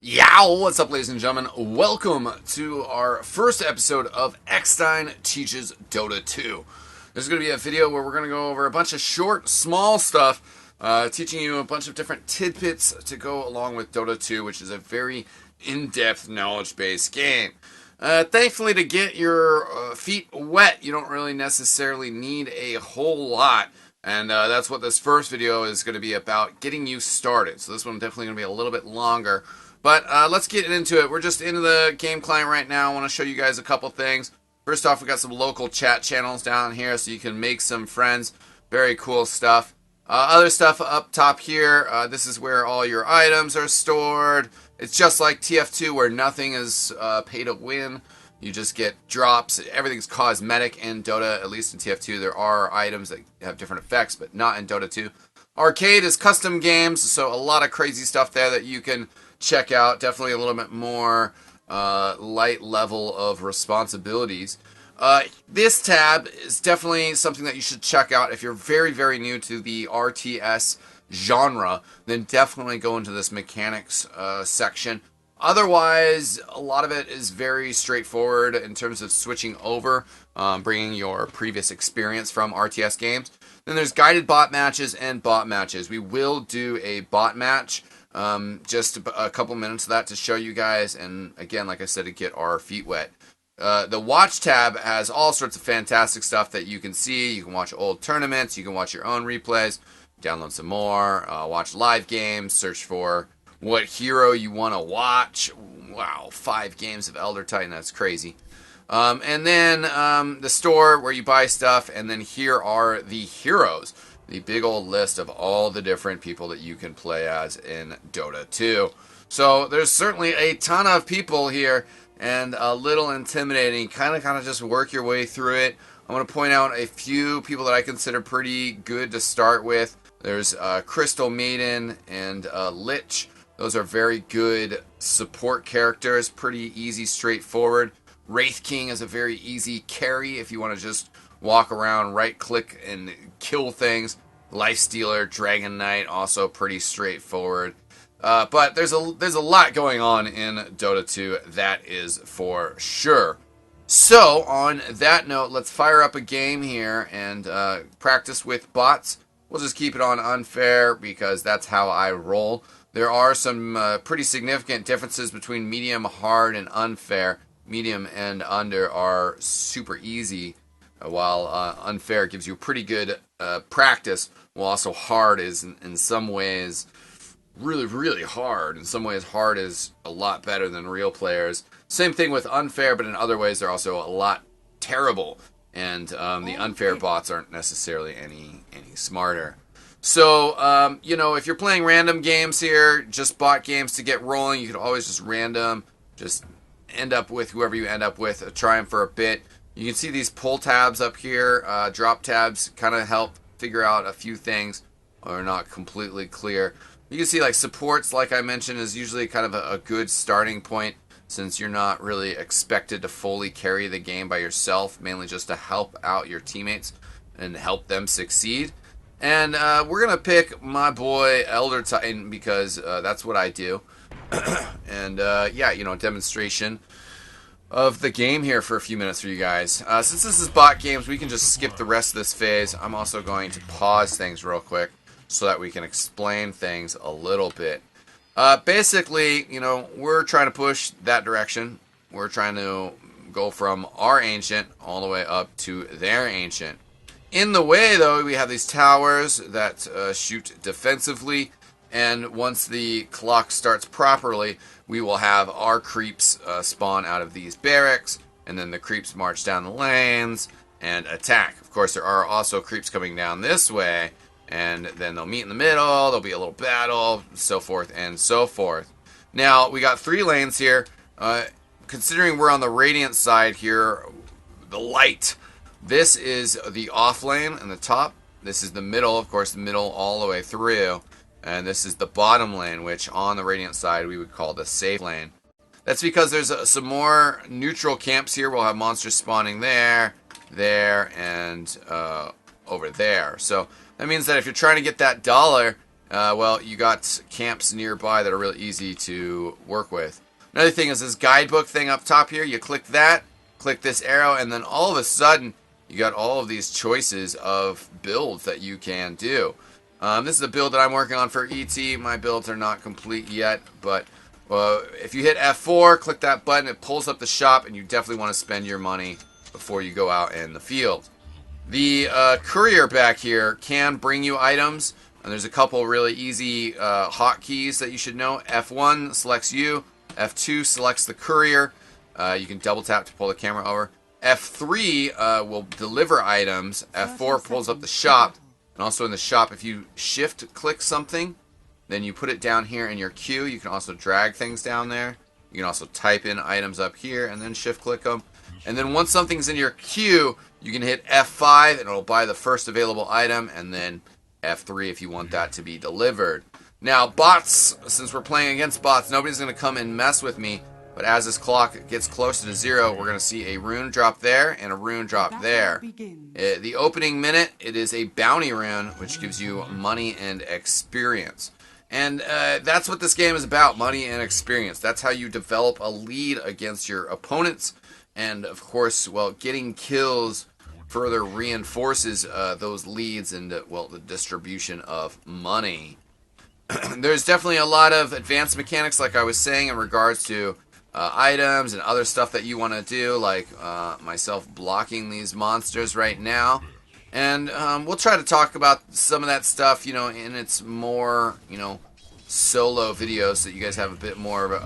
Yow! What's up, ladies and gentlemen? Welcome to our first episode of eXtine Teaches Dota 2. This is going to be a video where we're going to go over a bunch of short, small stuff, teaching you a bunch of different tidbits to go along with Dota 2, which is a very in-depth, knowledge-based game. Thankfully, to get your feet wet, you don't really necessarily need a whole lot. And that's what this first video is going to be about, getting you started. So this one definitely going to be a little bit longer. But let's get into it. We're just into the game client right now. I want to show you guys a couple things. First off, we got some local chat channels down here so you can make some friends. Very cool stuff. Other stuff up top here, this is where all your items are stored. It's just like TF2 where nothing is pay to win. You just get drops. Everything's cosmetic in Dota, at least in TF2. There are items that have different effects, but not in Dota 2. Arcade is custom games, so a lot of crazy stuff there that you can check out. Definitely a little bit more light level of responsibilities. This tab is definitely something that you should check out if you're very, very new to the RTS genre. Then definitely go into this mechanics section. Otherwise, a lot of it is very straightforward in terms of switching over, bringing your previous experience from RTS games. Then there's guided bot matches and bot matches. We will do a bot match, just a couple minutes of that to show you guys, and again, like I said, to get our feet wet. The watch tab has all sorts of fantastic stuff that you can see. You can watch old tournaments, you can watch your own replays, download some more, watch live games, search for what hero you want to watch. Wow, 5 games of Elder Titan, that's crazy. And then the store where you buy stuff, and then here are the heroes. The big old list of all the different people that you can play as in Dota 2. So there's certainly a ton of people here, and a little intimidating. Kind of just work your way through it. I'm going to point out a few people that I consider pretty good to start with. There's Crystal Maiden and Lich. Those are very good support characters, pretty easy, straightforward. Wraith King is a very easy carry if you want to just walk around, right-click, and kill things. Lifestealer, Dragon Knight, also pretty straightforward. But there's a lot going on in Dota 2, that is for sure. So, on that note, let's fire up a game here and practice with bots. We'll just keep it on unfair because that's how I roll. There are some pretty significant differences between medium, hard, and unfair. Medium and under are super easy, while unfair gives you pretty good practice, while also hard is in some ways really, really hard. In some ways, hard is a lot better than real players. Same thing with unfair, but in other ways, they're also a lot terrible. And the unfair bots aren't necessarily any smarter. So, if you're playing random games here, just bot games to get rolling, you could always just random, just end up with whoever you end up with, try them for a bit. You can see these pull tabs up here, drop tabs, kind of help figure out a few things, or not completely clear. You can see like supports, like I mentioned, is usually kind of a good starting point, since you're not really expected to fully carry the game by yourself, mainly just to help out your teammates and help them succeed. And we're going to pick my boy Elder Titan because that's what I do. And demonstration of the game here for a few minutes for you guys. Since this is bot games, we can just skip the rest of this phase. I'm also going to pause things real quick so that we can explain things a little bit. Basically, we're trying to push that direction. We're trying to go from our ancient all the way up to their ancient. In the way, though, we have these towers that shoot defensively, and once the clock starts properly, we will have our creeps spawn out of these barracks, and then the creeps march down the lanes and attack. Of course, there are also creeps coming down this way, and then they'll meet in the middle, there'll be a little battle, so forth and so forth. Now, we got 3 lanes here. Considering we're on the Radiant side here, the light, this is the off lane in the top. This is the middle, of course, the middle all the way through. And this is the bottom lane, which on the Radiant side we would call the safe lane. That's because there's some more neutral camps here. We'll have monsters spawning there, and over there. So that means that if you're trying to get that dollar, well, you got camps nearby that are really easy to work with. Another thing is this guidebook thing up top here. You click that, click this arrow, and then all of a sudden, you got all of these choices of builds that you can do. This is a build that I'm working on for ET. My builds are not complete yet, but if you hit F4, click that button, it pulls up the shop, and you definitely want to spend your money before you go out in the field. The courier back here can bring you items, and there's a couple really easy hotkeys that you should know. F1 selects you, F2 selects the courier. You can double tap to pull the camera over. F3 will deliver items. F4 pulls up the shop. And also in the shop, if you shift click something, then you put it down here in your queue. You can also drag things down there. You can also type in items up here and then shift click them. And then once something's in your queue, you can hit F5 and it'll buy the first available item, and then F3 if you want that to be delivered. Now bots, since we're playing against bots, nobody's going to come and mess with me. But as this clock gets closer to 0, we're going to see a rune drop there and a rune drop there. The opening minute, it is a bounty rune, which gives you money and experience. And that's what this game is about, money and experience. That's how you develop a lead against your opponents. And, of course, well, getting kills further reinforces those leads and, well, the distribution of money. There's definitely a lot of advanced mechanics, like I was saying, in regards to items and other stuff that you want to do, like myself blocking these monsters right now. And we'll try to talk about some of that stuff, you know, in its more, you know, solo videos so that you guys have a bit more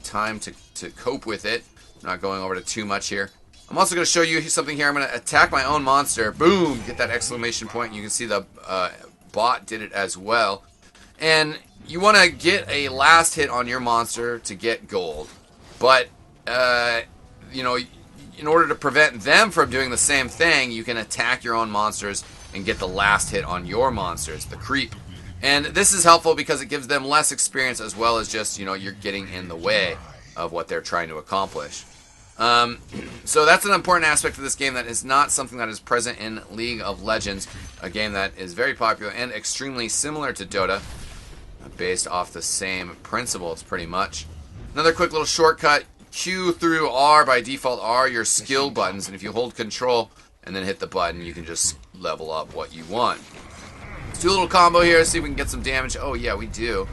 time to cope with it. I'm not going over to too much here. I'm also going to show you something here. I'm going to attack my own monster. Boom! Get that exclamation point. You can see the bot did it as well. And you want to get a last hit on your monster to get gold. But, you know, in order to prevent them from doing the same thing, you can attack your own monsters and get the last hit on your monsters, the creep. And this is helpful because it gives them less experience, as well as just, you know, you're getting in the way of what they're trying to accomplish. So that's an important aspect of this game that is not something that is present in League of Legends, a game that is very popular and extremely similar to Dota, based off the same principles pretty much. Another quick little shortcut, Q through R by default are your skill buttons, and if you hold control and then hit the button, you can just level up what you want. Let's do a little combo here, see if we can get some damage. Oh yeah, we do.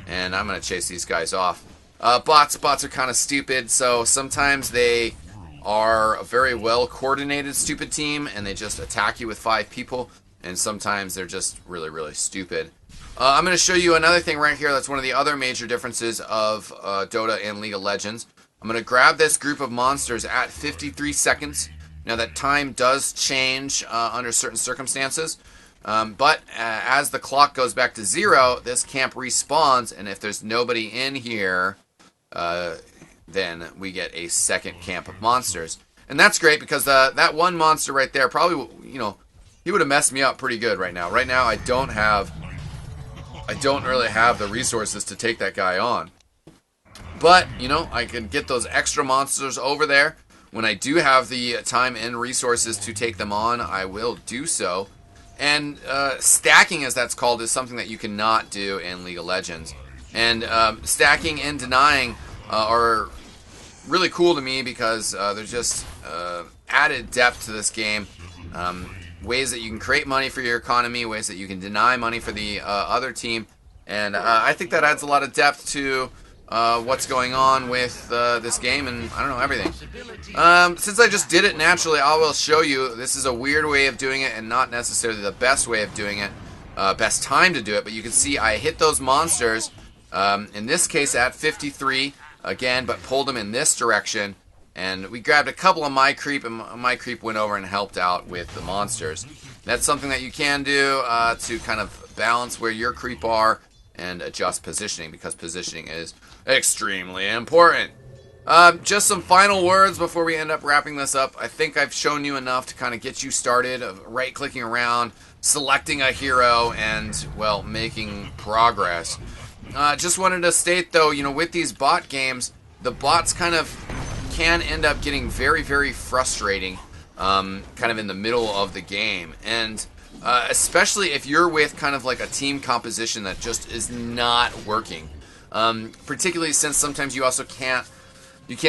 And I'm going to chase these guys off. Bots are kind of stupid, so sometimes they are a very well coordinated stupid team and they just attack you with 5 people, and sometimes they're just really, really stupid. I'm going to show you another thing right here that's one of the other major differences of Dota and League of Legends. I'm going to grab this group of monsters at 53 seconds. Now that time does change under certain circumstances, but as the clock goes back to 0, this camp respawns, and if there's nobody in here, then we get a second camp of monsters. And that's great because that one monster right there probably, you know, he would have messed me up pretty good right now. Right now I don't really have the resources to take that guy on. But, you know, I can get those extra monsters over there. When I do have the time and resources to take them on, I will do so. And stacking, as that's called, is something that you cannot do in League of Legends. And stacking and denying are really cool to me because there's just added depth to this game. Ways that you can create money for your economy, ways that you can deny money for the other team. And I think that adds a lot of depth to what's going on with this game and, I don't know, everything. Since I just did it naturally, I will show you. This is a weird way of doing it and not necessarily the best way of doing it, best time to do it. But you can see I hit those monsters, in this case at 53, again, but pulled them in this direction. And we grabbed a couple of my creep, and my creep went over and helped out with the monsters. That's something that you can do to kind of balance where your creep are and adjust positioning, because positioning is extremely important. Just some final words before we end up wrapping this up. I think I've shown you enough to kind of get you started of right-clicking around, selecting a hero, and, well, making progress. Just wanted to state, though, you know, with these bot games, the bots kind of can end up getting very, very frustrating kind of in the middle of the game. And especially if you're with kind of like a team composition that just is not working. Particularly since sometimes you also can't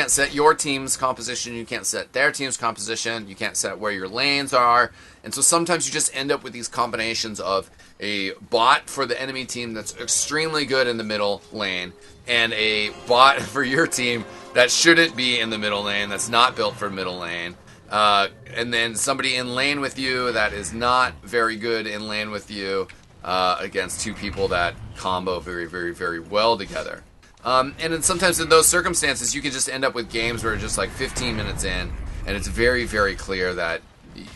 set your team's composition, you can't set their team's composition, you can't set where your lanes are, and so sometimes you just end up with these combinations of a bot for the enemy team that's extremely good in the middle lane, and a bot for your team that shouldn't be in the middle lane, that's not built for middle lane, and then somebody in lane with you that is not very good in lane with you, against two people that combo very, very, very well together. And then sometimes in those circumstances, you can just end up with games where just like 15 minutes in, and it's very, very clear that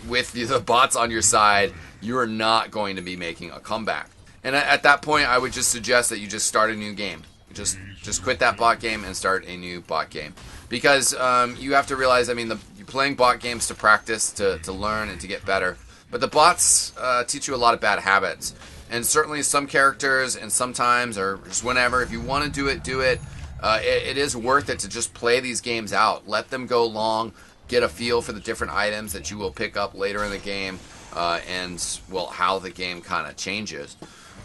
with the bots on your side, you are not going to be making a comeback. And at that point, I would just suggest that you just start a new game. Just quit that bot game and start a new bot game. Because you have to realize, I mean, you're playing bot games to practice, to learn, and to get better. But the bots teach you a lot of bad habits. And certainly some characters, and sometimes, or just whenever, if you want to do it. It is worth it to just play these games out. Let them go long, get a feel for the different items that you will pick up later in the game, and, well, how the game kind of changes.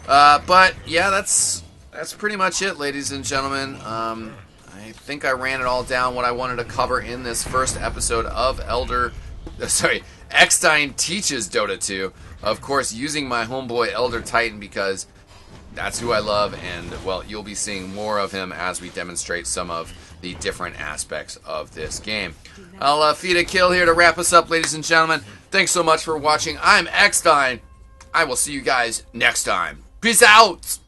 But, yeah, that's pretty much it, ladies and gentlemen. I think I ran it all down, what I wanted to cover in this first episode of eXtine Teaches Dota 2. Of course, using my homeboy Elder Titan because that's who I love, and, well, you'll be seeing more of him as we demonstrate some of the different aspects of this game. I'll feed a kill here to wrap us up, ladies and gentlemen. Thanks so much for watching. I'm eXtine. I will see you guys next time. Peace out!